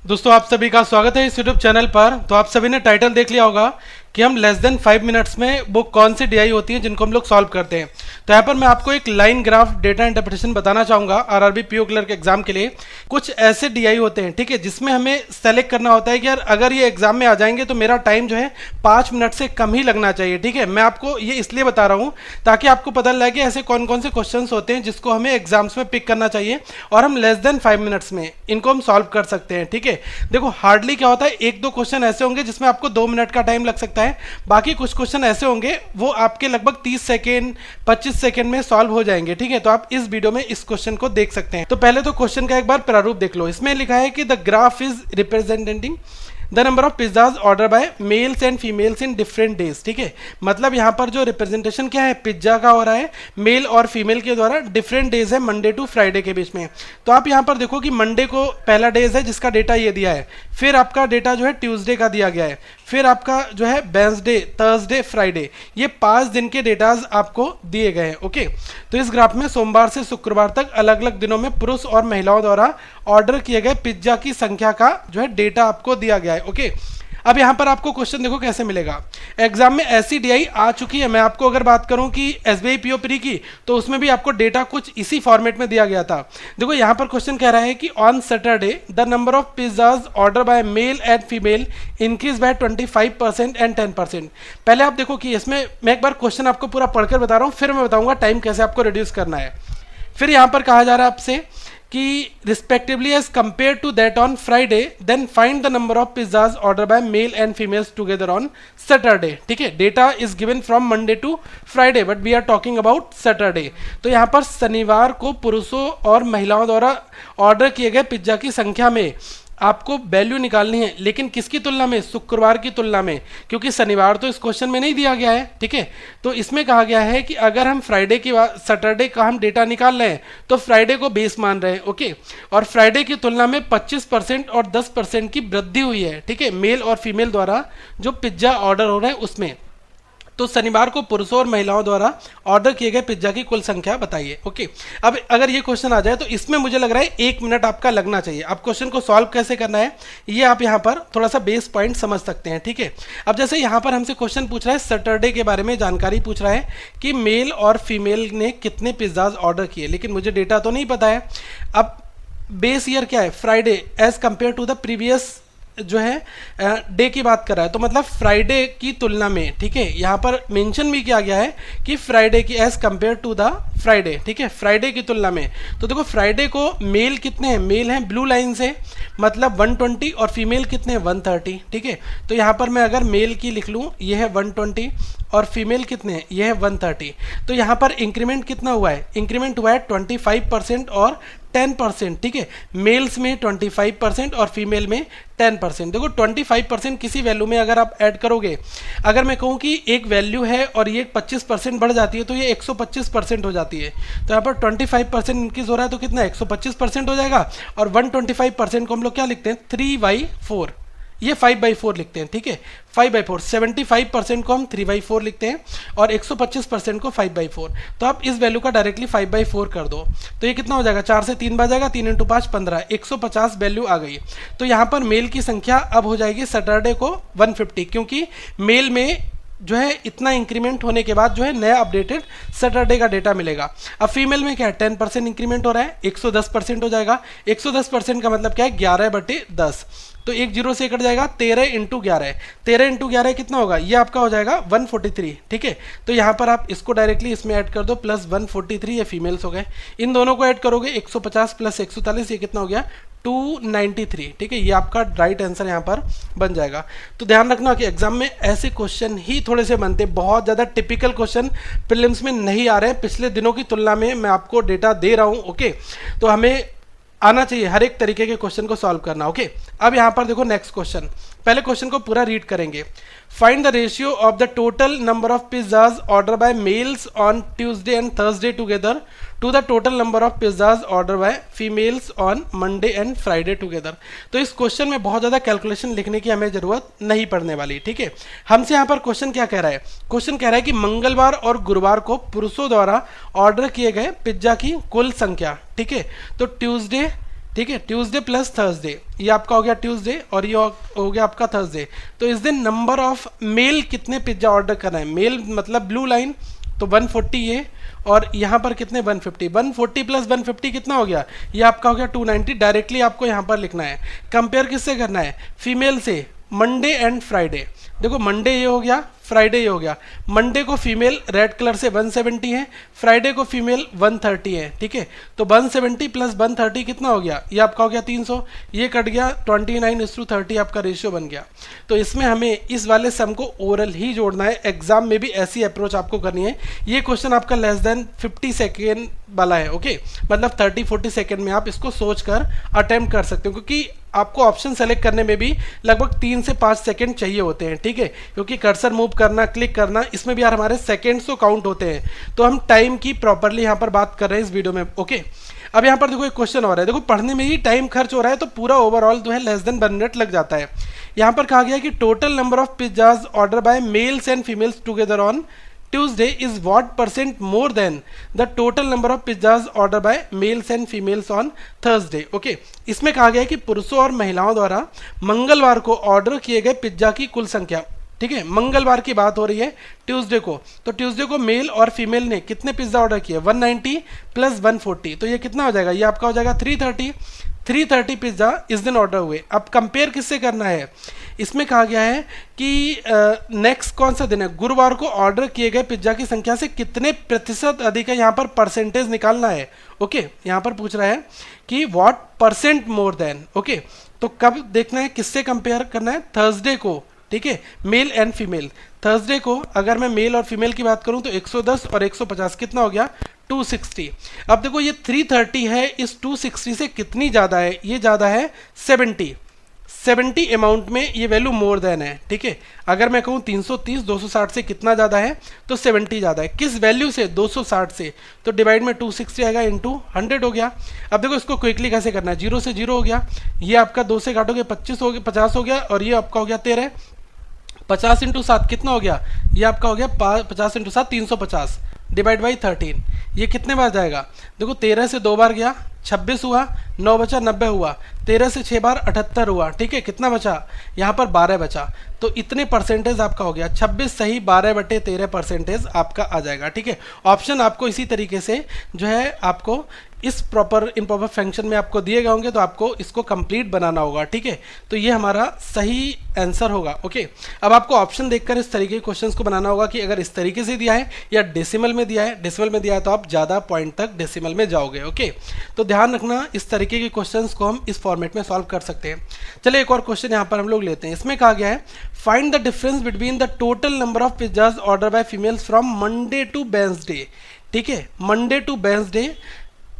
दोस्तों आप सभी का स्वागत है इस यूट्यूब चैनल पर। तो आप सभी ने टाइटल देख लिया होगा कि हम लेस देन 5 मिनट्स में वो कौन सी डीआई होती है जिनको हम लोग सॉल्व करते हैं। तो यहाँ पर मैं आपको एक लाइन ग्राफ डेटा इंटरप्रिटेशन बताना चाहूँगा आरआरबी पीओ क्लर्क एग्जाम के लिए। कुछ ऐसे डीआई होते हैं, ठीक है, जिसमें हमें सेलेक्ट करना होता है कि यार अगर ये एग्जाम में आ जाएंगे तो मेरा टाइम जो है 5 मिनट से कम ही लगना चाहिए। ठीक है, मैं आपको ये इसलिए बता रहा हूँ ताकि आपको पता लगे ऐसे कौन कौन से क्वेश्चन होते हैं जिसको हमें एग्जाम्स में पिक करना चाहिए और हम लेस देन 5 मिनट्स में इनको हम सॉल्व कर सकते हैं। ठीक है, देखो हार्डली क्या होता है, एक दो क्वेश्चन ऐसे होंगे जिसमें आपको 2 मिनट का टाइम लग सकता है, बाकी कुछ क्वेश्चन ऐसे होंगे वो आपके लगभग 30 सेकेंड 25 सेकेंड में सॉल्व हो जाएंगे। ठीक है, तो आप इस वीडियो में इस क्वेश्चन को देख सकते हैं। तो पहले तो क्वेश्चन का एक बार प्रारूप देख लो। इसमें लिखा है कि the graph is representing the number of pizzas order by mails and females in different days. ठीक है, मतलब यहाँ पर जो रिप्रेजेंटेशन क्या है, पिज्जा का हो रहा है मेल और फीमेल के द्वारा, डिफरेंट डेज है मंडे टू फ्राइडे के बीच में। तो आप यहाँ पर देखो कि मंडे को पहला डेज है जिसका डेटा ये दिया है, फिर आपका डेटा जो है ट्यूसडे का दिया गया है, फिर आपका जो है वेडनेसडे, थर्सडे, फ्राइडे, ये 5 दिन के डेटाज आपको दिए गए हैं। ओके, तो इस ग्राफ में सोमवार से शुक्रवार तक अलग अलग दिनों में पुरुष और महिलाओं द्वारा ऑर्डर किए गए पिज्जा की संख्या का जो है डेटा आपको दिया गया है। ओके, अब यहाँ पर आपको क्वेश्चन देखो कैसे मिलेगा। एग्जाम में ऐसी डीआई आ चुकी है, मैं आपको अगर बात करूं कि एसबीआई पीओ प्री की, तो उसमें भी आपको डेटा कुछ इसी फॉर्मेट में दिया गया था। देखो यहाँ पर क्वेश्चन कह रहा है कि on Saturday the number of pizzas order by male and female increase by 25% and 10%। पहले आप देखो कि इसमें मैं एक बार क्वेश्चन आपको पूरा पढ़कर बता रहा हूँ, फिर मैं बताऊंगा टाइम कैसे आपको रिड्यूस करना है। फिर यहाँ पर कहा जा रहा है आपसे कि respectively as compare to that on Friday then find the number of pizzas order by male and females together on Saturday. ठीक है, data is given from Monday to Friday but we are talking about Saturday. तो यहाँ पर शनिवार को पुरुषों और महिलाओं द्वारा ऑर्डर किए गए पिज्जा की संख्या में आपको वैल्यू निकालनी है, लेकिन किसकी तुलना में, शुक्रवार की तुलना में, क्योंकि शनिवार तो इस क्वेश्चन में नहीं दिया गया है। ठीक है, तो इसमें कहा गया है कि अगर हम फ्राइडे की सैटरडे का हम डेटा निकाल रहे हैं तो फ्राइडे को बेस मान रहे हैं। ओके, और फ्राइडे की तुलना में 25% और 10% की वृद्धि हुई है। ठीक है, मेल और फीमेल द्वारा जो पिज्जा ऑर्डर हो रहे हैं उसमें। तो शनिवार को पुरुषों और महिलाओं द्वारा ऑर्डर किए गए पिज्जा की कुल संख्या बताइए। ओके, अब अगर ये क्वेश्चन आ जाए तो इसमें मुझे लग रहा है 1 मिनट आपका लगना चाहिए। अब क्वेश्चन को सॉल्व कैसे करना है ये आप यहाँ पर थोड़ा सा बेस पॉइंट समझ सकते हैं। ठीक है, अब जैसे यहाँ पर हमसे क्वेश्चन पूछ रहा है, सैटरडे के बारे में जानकारी पूछ रहा है कि मेल और फीमेल ने कितने पिज्जाज ऑर्डर किए, लेकिन मुझे डेटा तो नहीं पता है। अब बेस ईयर क्या है, Friday as compare to the previous जो है डे की बात कर रहा है, तो मतलब फ्राइडे की तुलना में। ठीक है, यहाँ पर मेंशन भी किया गया है कि फ्राइडे की as compare to the Friday. ठीक है, फ्राइडे की तुलना में। तो देखो फ्राइडे को मेल कितने हैं, मेल हैं ब्लू लाइन से, मतलब 120, और फीमेल कितने हैं 130। ठीक है, तो यहाँ पर मैं अगर मेल की लिख लूँ ये है 120 और फीमेल कितने हैं, ये है 130। तो यहाँ पर इंक्रीमेंट कितना हुआ है, इंक्रीमेंट हुआ है 25% और 10%। ठीक है, मेल्स में 25% और फीमेल में 10%। देखो 25% किसी वैल्यू में अगर आप ऐड करोगे, अगर मैं कहूँ कि एक वैल्यू है और ये 25% बढ़ जाती है तो ये 125% हो जाती है। तो यहाँ पर 25% इंक्रीज हो रहा है तो कितना 125% हो जाएगा, और 125% को हम लोग क्या लिखते हैं 3/4, ये 5/4 लिखते हैं। ठीक है, 5/4, 75% को हम 3/4 लिखते हैं और 125% को 5/4। तो आप इस वैल्यू का डायरेक्टली 5/4 कर दो तो ये कितना हो जाएगा, 4 से 3 बार जाएगा, 3 × 5 15, 150 वैल्यू आ गई। तो यहाँ पर मेल की संख्या अब हो जाएगी सैटरडे को 150, क्योंकि मेल में जो है इतना इंक्रीमेंट होने के बाद जो है नया अपडेटेड सैटरडे का डेटा मिलेगा। अब फीमेल में क्या है 10% इंक्रीमेंट हो रहा है, 110% हो जाएगा। 110% का मतलब क्या है 11/10, तो एक जीरो से कट जाएगा, 13 × 11, 13 × 11 कितना होगा, ये आपका हो जाएगा 143। ठीक है, तो यहाँ पर आप इसको डायरेक्टली इसमें ऐड कर दो, प्लस 143, ये फीमेल्स हो गए। इन दोनों को ऐड करोगे 150 प्लस 143, ये कितना हो गया 293। ठीक है, ये आपका राइट आंसर यहाँ पर बन जाएगा। तो ध्यान रखना कि एग्जाम में ऐसे क्वेश्चन ही थोड़े से बनते, बहुत ज़्यादा टिपिकल क्वेश्चन प्रीलिम्स में नहीं आ रहे हैं। पिछले दिनों की तुलना में मैं आपको डेटा दे रहा हूँ। ओके, तो हमें आना चाहिए हर एक तरीके के क्वेश्चन को सॉल्व करना। ओके, अब यहाँ पर देखो नेक्स्ट क्वेश्चन, पहले क्वेश्चन को पूरा रीड करेंगे। Find the ratio of the total number of pizzas order by males on Tuesday and Thursday together to the total number of pizzas order by females on Monday and Friday together. तो इस question में बहुत ज़्यादा calculation लिखने की हमें ज़रूरत नहीं पड़ने वाली। ठीक है, हमसे यहाँ पर क्वेश्चन क्या कह रहा है, क्वेश्चन कह रहा है कि मंगलवार और गुरुवार को पुरुषों द्वारा ऑर्डर किए गए पिज्जा की कुल संख्या। ठीक है, तो ट्यूसडे ठीक है, ट्यूसडे प्लस थर्सडे, ये आपका हो गया ट्यूसडे और ये हो गया आपका थर्सडे। तो इस दिन नंबर ऑफ मेल कितने पिज्जा ऑर्डर करना है, मेल मतलब ब्लू लाइन, तो 140 ये, और यहाँ पर कितने 150, 140 प्लस 150 कितना हो गया, ये आपका हो गया 290। डायरेक्टली आपको यहाँ पर लिखना है। कंपेयर किससे करना है, फीमेल से, मंडे एंड फ्राइडे। देखो मंडे ये हो गया, फ्राइडे ये हो गया। मंडे को फीमेल रेड कलर से 170 है, फ्राइडे को फीमेल 130 है, ठीक है। तो 170 प्लस 130 कितना हो गया, ये आपका हो गया 300, ये कट गया 29:30 आपका रेशियो बन गया। तो इसमें हमें इस वाले सम को ओरल ही जोड़ना है। एग्जाम में भी ऐसी अप्रोच आपको करनी है। ये क्वेश्चन आपका लेस देन 50 सेकेंड वाला है, ओके, मतलब 30-40 सेकेंड में आप इसको सोच कर अटेम्प्ट कर सकते हो, क्योंकि आपको ऑप्शन सेलेक्ट करने में भी लगभग 3 से 5 सेकंड चाहिए होते हैं, ठीक है, क्योंकि कर्सर मूव करना, क्लिक करना, इसमें भी यार हमारे सेकंड्स तो काउंट होते हैं। तो हम टाइम की प्रॉपरली यहाँ पर बात कर रहे हैं इस वीडियो में, ओके। अब यहाँ पर देखो एक क्वेश्चन हो रहा है, देखो पढ़ने में ही टाइम खर्च हो रहा है, तो पूरा ओवरऑल जो है लेस देन 1 मिनट लग जाता है। यहाँ पर कहा गया कि total number of pizzas order by mails and females together on Tuesday is what % more than the total number of pizzas ordered by males and females on Thursday? Okay, इसमें कहा गया है कि पुरुषों और महिलाओं द्वारा मंगलवार को ऑर्डर किए गए पिज्जा की कुल संख्या, ठीक है, मंगलवार की बात हो रही है, ट्यूसडे को। तो ट्यूसडे को मेल और फीमेल ने कितने पिज्जा ऑर्डर किए, 190 प्लस 140, तो ये कितना हो जाएगा, ये आपका हो जाएगा 330 पिज्जा इस दिन ऑर्डर हुए। अब कंपेयर किससे करना है, इसमें कहा गया है कि नेक्स्ट कौन सा दिन है, गुरुवार को ऑर्डर किए गए पिज्जा की संख्या से कितने प्रतिशत अधिक है, यहाँ पर परसेंटेज निकालना है, ओके। यहाँ पर पूछ रहा है कि व्हाट % मोर देन, ओके। तो कब देखना है, किससे कंपेयर करना है, थर्सडे को, ठीक है, मेल एंड फीमेल। थर्सडे को अगर मैं मेल और फीमेल की बात करूं तो 110 और 150 कितना हो गया, 260। अब देखो ये 330 है, इस 260 से कितनी ज़्यादा है, ये ज़्यादा है 70 अमाउंट में ये वैल्यू मोर देन है, ठीक है। अगर मैं कहूँ 330 260 से कितना ज़्यादा है, तो 70 ज़्यादा है। किस वैल्यू से, 260 से, तो डिवाइड में 260 आएगा इंटू 100 हो गया। अब देखो इसको क्विकली कैसे करना है, 0 से 0 हो गया, ये आपका 2 से काटोगे 25 हो गया, 50 हो गया, और ये आपका हो गया 13। 50 × 7 कितना हो गया, ये आपका हो गया 50 × 7 350 डिवाइड बाई 13, ये कितने बार जाएगा, देखो 13 से 2 बार गया 26 हुआ, 9 बचा 90 हुआ, 13 से 6 बार 78 हुआ, ठीक है, कितना बचा, यहाँ पर 12 बचा। तो इतने परसेंटेज आपका हो गया, 26 सही 12/13 परसेंटेज आपका आ जाएगा, ठीक है। ऑप्शन आपको इसी तरीके से जो है आपको इस इम्प्रॉपर फंक्शन में आपको दिए गए होंगे, तो आपको इसको कंप्लीट बनाना होगा, ठीक है। तो ये हमारा सही आंसर होगा, ओके। अब आपको ऑप्शन देखकर इस तरीके के क्वेश्चंस को बनाना होगा कि अगर इस तरीके से दिया है या डेसिमल में दिया है, डेसिमल में दिया है तो आप ज़्यादा पॉइंट तक डेसिमल में जाओगे, ओके। तो ध्यान रखना, इस तरीके के क्वेश्चंस को हम इस फॉर्मेट में सॉल्व कर सकते हैं। चलिए एक और क्वेश्चन यहाँ पर हम लोग लेते हैं। इसमें कहा गया है find the difference between the total number of pizzas order by females from Monday to Wednesday, ठीक है, मंडे टू वेडनेसडे।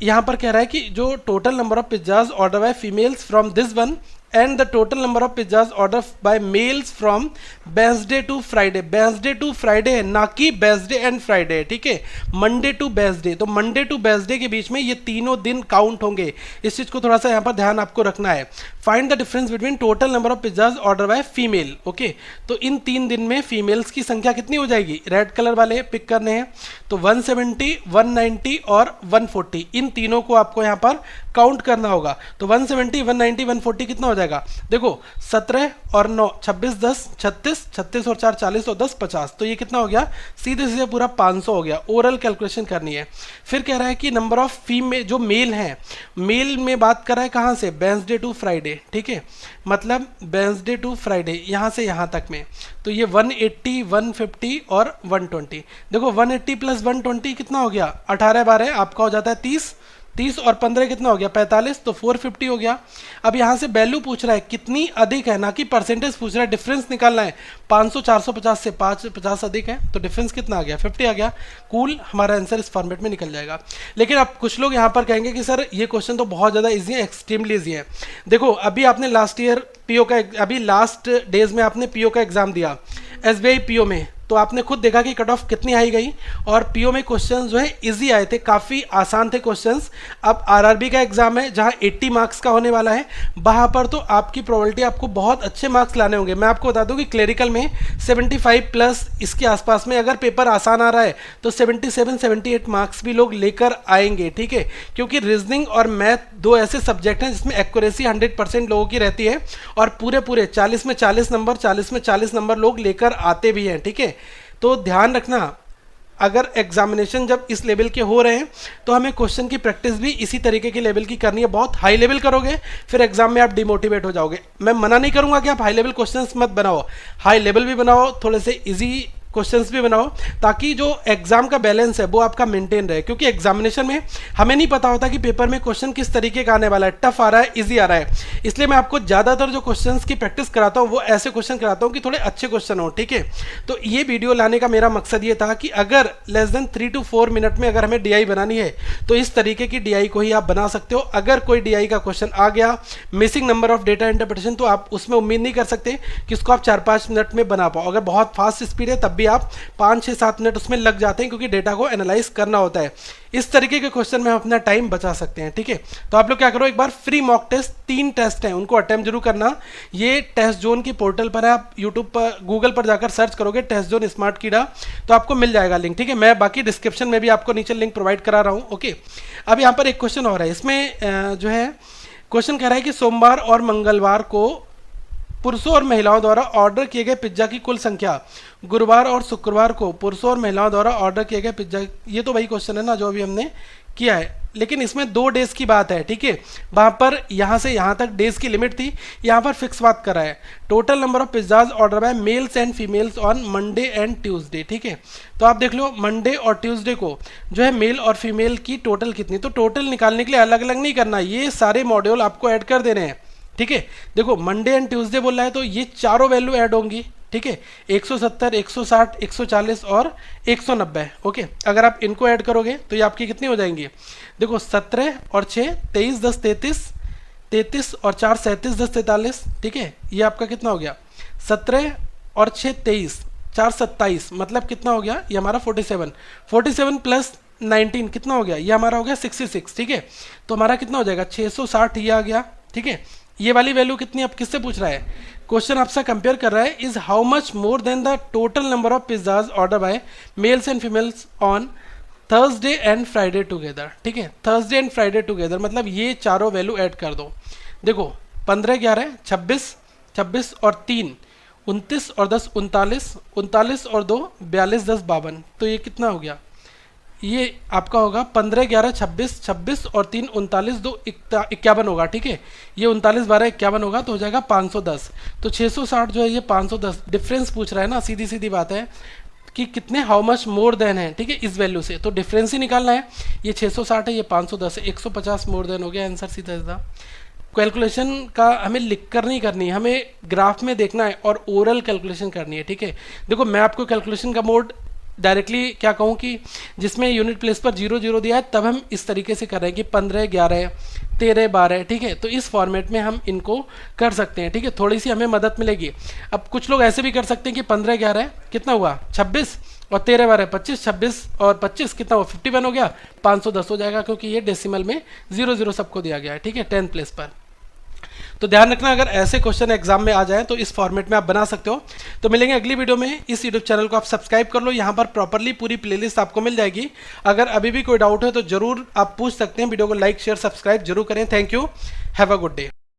यहाँ पर कह रहा है कि जो total number of pizzas order by females from this one and the total number of pizzas order by males from Wednesday to Friday. Wednesday to Friday है, ना कि वेडनेसडे एंड फ्राइडे, ठीक है, मंडे टू वेडनेसडे। तो Monday to Wednesday के बीच में ये तीनों दिन काउंट होंगे, इस चीज को थोड़ा सा यहाँ पर ध्यान आपको रखना है। Find the difference between total number of pizzas order by female, okay. तो इन 3 दिन में फीमेल्स की संख्या कितनी हो जाएगी, रेड कलर वाले पिक करने हैं, तो 170 190 और 140, इन तीनों को आपको यहाँ पर काउंट करना होगा। तो 170 190 140 कितना हो जाएगा, देखो 17 और 9 26 10 36 36 और 4 40 और 10 50, तो ये कितना हो गया, सीधे सीधे पूरा 500 हो गया। ओरल कैलकुलेशन करनी है। फिर कह रहा है कि नंबर ऑफ फीमेल जो मेल हैं, मेल में बात कर रहा है कहाँ से, वेडनेसडे टू फ्राइडे, ठीक है, मतलब वेडनेसडे टू फ्राइडे यहाँ से यहाँ तक में, तो ये 180 150 और 120। देखो 180 प्लस 120 कितना हो गया, 18 12 आपका हो जाता है 30 और 15 कितना हो गया 45, तो 450 हो गया। अब यहाँ से वैल्यू पूछ रहा है कितनी अधिक है, ना कि परसेंटेज पूछ रहा है, डिफरेंस निकालना है। 500 450 से 50 अधिक है, तो डिफरेंस कितना आ गया 50 आ गया। कूल, हमारा आंसर इस फॉर्मेट में निकल जाएगा। लेकिन अब कुछ लोग यहाँ पर कहेंगे कि सर ये क्वेश्चन तो बहुत ज़्यादा ईजी है, एक्सट्रीमली ईजी है। देखो अभी आपने लास्ट डेज में आपने पीओ का एग्जाम दिया, SBI पीओ में, तो आपने खुद देखा कि कट ऑफ कितनी हाई गई और पीओ में क्वेश्चन जो है इजी आए थे, काफ़ी आसान थे क्वेश्चंस। अब आरआरबी का एग्जाम है जहां 80 मार्क्स का होने वाला है, वहां पर तो आपकी प्रोबेबिलिटी आपको बहुत अच्छे मार्क्स लाने होंगे। मैं आपको बता दूं कि क्लेरिकल में 75 प्लस इसके आसपास में अगर पेपर आसान आ रहा है तो 77-78 मार्क्स भी लोग लेकर आएंगे, ठीक है, क्योंकि रीजनिंग और मैथ दो ऐसे सब्जेक्ट हैं जिसमें एक्यूरेसी 100% लोगों की रहती है और पूरे 40 में 40 नंबर 40 में 40 नंबर लोग लेकर आते भी हैं, ठीक है। तो ध्यान रखना, अगर एग्जामिनेशन जब इस लेवल के हो रहे हैं तो हमें क्वेश्चन की प्रैक्टिस भी इसी तरीके के लेवल की करनी है। बहुत हाई लेवल करोगे फिर एग्जाम में आप डिमोटिवेट हो जाओगे। मैं मना नहीं करूंगा कि आप हाई लेवल क्वेश्चंस मत बनाओ, हाई लेवल भी बनाओ, थोड़े से इजी क्वेश्चंस भी बनाओ, ताकि जो एग्जाम का बैलेंस है वो आपका मेंटेन रहे। क्योंकि एग्जामिनेशन में हमें नहीं पता होता कि पेपर में क्वेश्चन किस तरीके का आने वाला है, टफ आ रहा है, इजी आ रहा है। इसलिए मैं आपको ज़्यादातर जो क्वेश्चंस की प्रैक्टिस कराता हूँ वो ऐसे क्वेश्चन कराता हूँ कि थोड़े अच्छे क्वेश्चन हो, ठीक है। तो ये वीडियो लाने का मेरा मकसद ये था कि अगर लेस देन 3 to 4 मिनट में अगर हमें DI बनानी है तो इस तरीके की DI को ही आप बना सकते हो। अगर कोई DI का क्वेश्चन आ गया missing number of data interpretation, तो आप उसमें उम्मीद नहीं कर सकते कि उसको आप 4-5 मिनट में बना पाओ। अगर बहुत फास्ट स्पीड है तब भी आप 5-6-7 मिनट उसमें लग जाते हैं, क्योंकि डेटा को एनालाइज करना होता है। इस तरीके के क्वेश्चन में हम अपना टाइम बचा सकते हैं, ठीक है। तो आप लोग क्या करो, एक बार फ्री मॉक टेस्ट 3 टेस्ट हैं उनको अटेम्प्ट जरूर करना। ये टेस्ट जोन की पोर्टल पर है, आप यूट्यूब पर गूगल पर जाकर सर्च करोगे टेस्ट जोन स्मार्ट कीड़ा तो आपको मिल जाएगा लिंक, ठीक है। मैं बाकी डिस्क्रिप्शन में भी आपको नीचे लिंक प्रोवाइड करा रहा हूँ, ओके। अब यहाँ पर एक क्वेश्चन और है, इसमें जो है क्वेश्चन कह रहा है कि सोमवार और मंगलवार को पुरुषों और महिलाओं द्वारा ऑर्डर किए गए पिज्जा की कुल संख्या, गुरुवार और शुक्रवार को पुरुषों और महिलाओं द्वारा ऑर्डर किए गए पिज्जा, ये तो वही क्वेश्चन है ना जो अभी हमने किया है, लेकिन इसमें 2 डेज की बात है, ठीक है। वहाँ पर यहाँ से यहाँ तक डेज की लिमिट थी, यहाँ पर फिक्स बात कर रहा है। Total number of pizzas order by mails and females on Monday and Tuesday, ठीक है। तो आप देख लो मंडे और ट्यूसडे को जो है मेल और फीमेल की टोटल कितनी, तो टोटल निकालने के लिए अलग अलग नहीं करना, ये सारे मॉड्यूल आपको ऐड कर देने हैं, ठीक है। देखो मंडे एंड ट्यूसडे बोल रहा है तो ये चारों वैल्यू ऐड होंगी, ठीक है, 170, 160, 140 और 190, ओके। अगर आप इनको ऐड करोगे तो ये आपकी कितनी हो जाएंगी, देखो 17 और 6 23, 10 33, 33 और 4 37, 10 43, ठीक है। ये आपका कितना हो गया, 17 और 6 23, 4 27, मतलब कितना हो गया, ये हमारा 47, 47 प्लस 19 कितना हो गया, ये हमारा हो गया 66, ठीक है। तो हमारा कितना हो जाएगा 660, ये आ गया, ठीक है। ये वाली वैल्यू कितनी, अब किससे पूछ रहा है, क्वेश्चन आपसे कंपेयर कर रहा है, is how much more than the total number of pizzas order by mails and females on Thursday and Friday together, ठीक है। थर्सडे एंड फ्राइडे टुगेदर मतलब ये चारों वैल्यू ऐड कर दो। देखो 15 11 26, 26 और 3 29 और 10 39, 39 और 2 42, 10 52, तो ये कितना हो गया, ये आपका होगा 15 11 26, 26 और 3 39, 2 51 होगा, ठीक है। ये 39 12 51 होगा तो हो जाएगा 510। तो 660 जो है ये 510, डिफरेंस पूछ रहा है ना, सीधी सीधी बात है कि कितने हाउ मच मोर देन है, ठीक है, इस वैल्यू से तो डिफरेंस ही निकालना है। ये 660 है, ये 510 है, 150 मोर देन हो गया आंसर सीधा सीधा। कैलकुलेशन का हमें लिख कर नहीं करनी, हमें ग्राफ में देखना है और ओरल कैलकुलेशन करनी है, ठीक है। देखो मैं आपको कैलकुलेशन का मोड डायरेक्टली क्या कहूँ कि जिसमें यूनिट प्लेस पर 0 0 दिया है तब हम इस तरीके से कर रहे हैं कि 15 11 13 12, ठीक है। तो इस फॉर्मेट में हम इनको कर सकते हैं, ठीक है, थोड़ी सी हमें मदद मिलेगी। अब कुछ लोग ऐसे भी कर सकते हैं कि 15 11 कितना हुआ 26 और 13 12 25, 26 और 25 कितना हुआ 51 हो गया, 510 हो जाएगा, क्योंकि ये डेसिमल में 0 0 सबको दिया गया है, ठीक है, 10th प्लेस पर। तो ध्यान रखना अगर ऐसे क्वेश्चन एग्जाम में आ जाए तो इस फॉर्मेट में आप बना सकते हो। तो मिलेंगे अगली वीडियो में। इस यूट्यूब चैनल को आप सब्सक्राइब कर लो, यहाँ पर प्रॉपरली पूरी प्लेलिस्ट आपको मिल जाएगी। अगर अभी भी कोई डाउट है तो जरूर आप पूछ सकते हैं। वीडियो को लाइक शेयर सब्सक्राइब जरूर करें। Thank you, have a good day.